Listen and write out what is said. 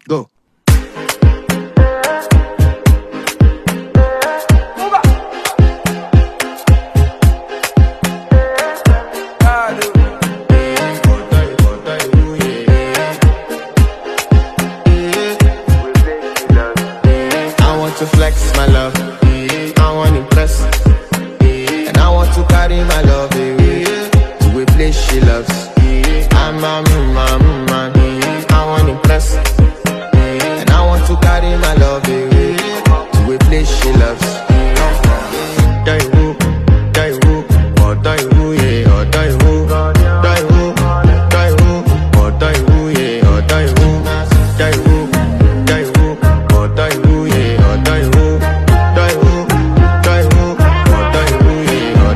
Go. To flex my love, I want to impress, and I want to carry my love away to a place she loves. I'm